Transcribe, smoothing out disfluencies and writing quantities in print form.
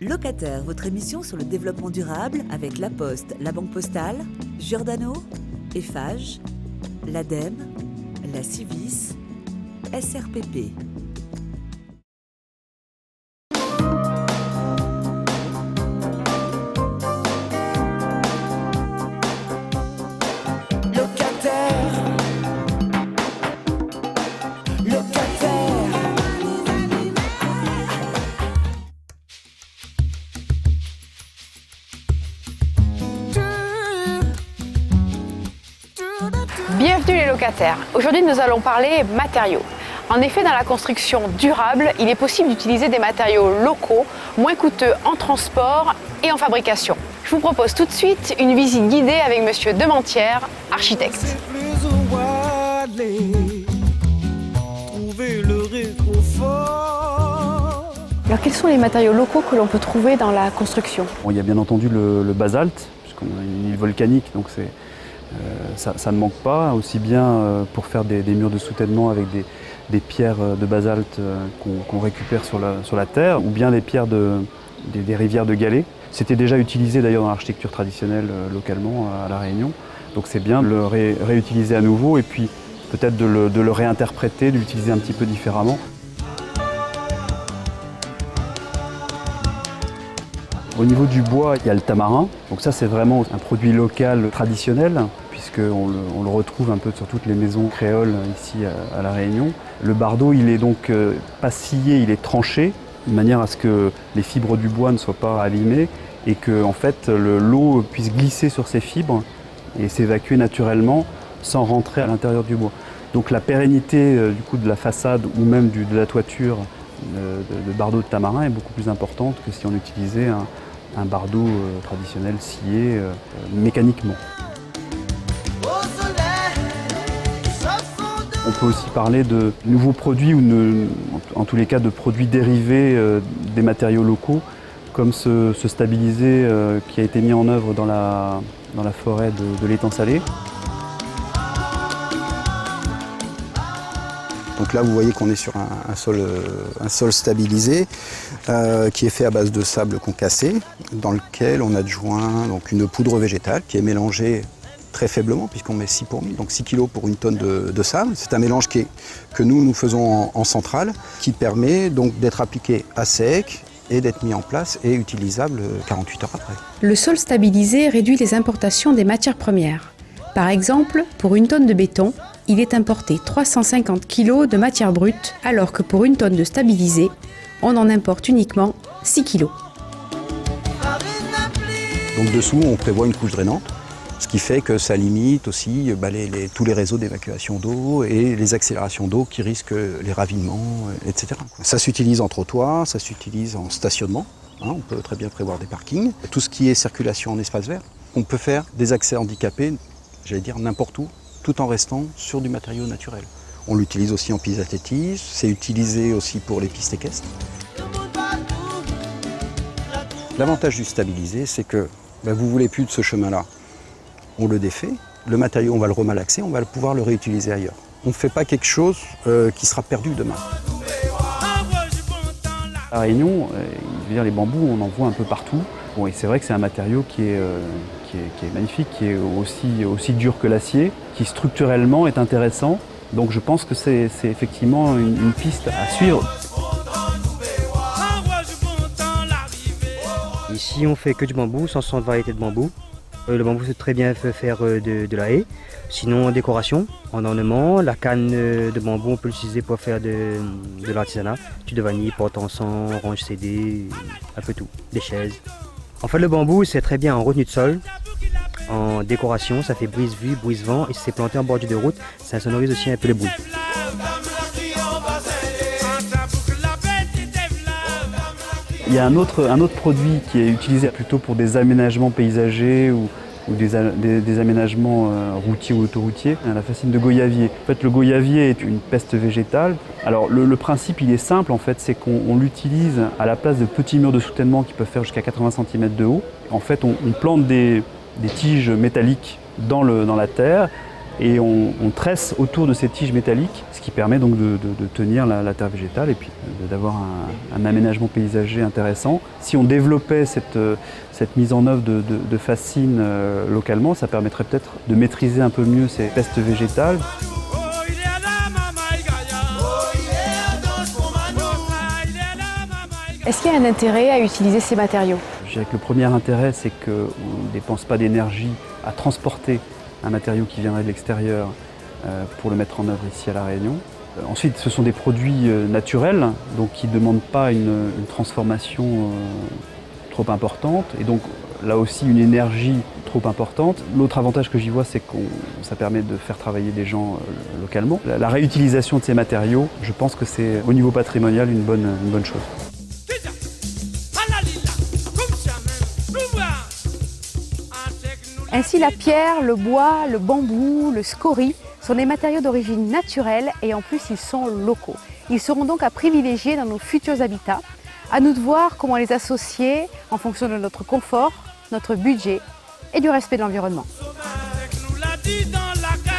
Locataire, votre émission sur le développement durable avec La Poste, la Banque Postale, Giordano, Eiffage, l'ADEME, la Civis, SRPP. Bienvenue les locataires. Aujourd'hui nous allons parler matériaux. En effet, dans la construction durable, il est possible d'utiliser des matériaux locaux, moins coûteux en transport et en fabrication. Je vous propose tout de suite une visite guidée avec Monsieur Dementière, architecte. Alors quels sont les matériaux locaux que l'on peut trouver dans la construction? Bon, il y a bien entendu le basalte, puisqu'on a une île volcanique, donc ça ne manque pas, aussi bien pour faire des murs de soutènement avec des pierres de basalte qu'on récupère sur la terre, ou bien des pierres des rivières de galets. C'était déjà utilisé d'ailleurs dans l'architecture traditionnelle localement à La Réunion, donc c'est bien de le réutiliser à nouveau et puis peut-être de le réinterpréter, de l'utiliser un petit peu différemment. Au niveau du bois, il y a le tamarin. Donc ça, c'est vraiment un produit local traditionnel, puisqu'on le retrouve un peu sur toutes les maisons créoles ici à La Réunion. Le bardeau, il est donc pas scié, il est tranché, de manière à ce que les fibres du bois ne soient pas abîmées et que en fait, l'eau puisse glisser sur ces fibres et s'évacuer naturellement sans rentrer à l'intérieur du bois. Donc la pérennité du coup, de la façade ou même de la toiture de bardeau de tamarin est beaucoup plus importante que si on utilisait un bardeau traditionnel scié mécaniquement. On peut aussi parler de nouveaux produits ou en tous les cas de produits dérivés des matériaux locaux, comme ce stabilisé qui a été mis en œuvre dans la forêt de l'étang salé. Donc là, vous voyez qu'on est sur un sol stabilisé qui est fait à base de sable concassé, dans lequel on adjoint donc une poudre végétale qui est mélangée très faiblement, puisqu'on met 6 pour 1000, donc 6 kg pour une tonne de sable. C'est un mélange que nous faisons en centrale, qui permet donc d'être appliqué à sec et d'être mis en place et utilisable 48 heures après. Le sol stabilisé réduit les importations des matières premières. Par exemple, pour une tonne de béton, il est importé 350 kg de matière brute, alors que pour une tonne de stabilisé, on en importe uniquement 6 kg. Donc dessous, on prévoit une couche drainante, ce qui fait que ça limite aussi tous les réseaux d'évacuation d'eau et les accélérations d'eau qui risquent les ravinements, etc. Ça s'utilise en trottoir, ça s'utilise en stationnement, on peut très bien prévoir des parkings. Tout ce qui est circulation en espace vert, on peut faire des accès handicapés, j'allais dire n'importe où, tout en restant sur du matériau naturel. On l'utilise aussi en piste d'athlétisme, c'est utilisé aussi pour les pistes équestres. L'avantage du stabilisé, c'est que vous ne voulez plus de ce chemin-là. On le défait, le matériau, on va le remalaxer, on va pouvoir le réutiliser ailleurs. On ne fait pas quelque chose qui sera perdu demain. À La Réunion, les bambous, on en voit un peu partout. Bon, et c'est vrai que c'est un matériau qui est magnifique, qui est aussi dur que l'acier, qui structurellement est intéressant. Donc je pense que c'est effectivement une piste à suivre. Ici on fait que du bambou, 160 variétés de bambou. Le bambou c'est très bien fait faire de la haie. Sinon en décoration, en ornement, la canne de bambou on peut l'utiliser pour faire de l'artisanat. De vanille, porte-encens, orange CD, un peu tout, des chaises. En fait, le bambou, c'est très bien en retenue de sol, en décoration, ça fait brise-vue, brise-vent, et si c'est planté en bordure de route, ça sonorise aussi un peu les bruits. Il y a un autre produit qui est utilisé plutôt pour des aménagements paysagers ou des aménagements routiers ou autoroutiers, la fascine de goyavier. En fait, le goyavier est une peste végétale. Alors le principe il est simple en fait, c'est qu'on l'utilise à la place de petits murs de soutènement qui peuvent faire jusqu'à 80 cm de haut. En fait, on plante des tiges métalliques dans la terre et on tresse autour de ces tiges métalliques, ce qui permet donc de tenir la terre végétale et puis d'avoir un aménagement paysager intéressant. Si on développait cette mise en œuvre de fascines localement, ça permettrait peut-être de maîtriser un peu mieux ces pestes végétales. Est-ce qu'il y a un intérêt à utiliser ces matériaux? Je dirais que le premier intérêt, c'est qu'on ne dépense pas d'énergie à transporter un matériau qui viendrait de l'extérieur pour le mettre en œuvre ici à La Réunion. Ensuite, ce sont des produits naturels, donc qui ne demandent pas une transformation trop importante, et donc là aussi une énergie trop importante. L'autre avantage que j'y vois, c'est que ça permet de faire travailler des gens localement. La réutilisation de ces matériaux, je pense que c'est au niveau patrimonial une bonne chose. Ainsi, la pierre, le bois, le bambou, le scorie sont des matériaux d'origine naturelle et en plus ils sont locaux. Ils seront donc à privilégier dans nos futurs habitats. À nous de voir comment les associer en fonction de notre confort, notre budget et du respect de l'environnement. Nous l'a dit dans la cage.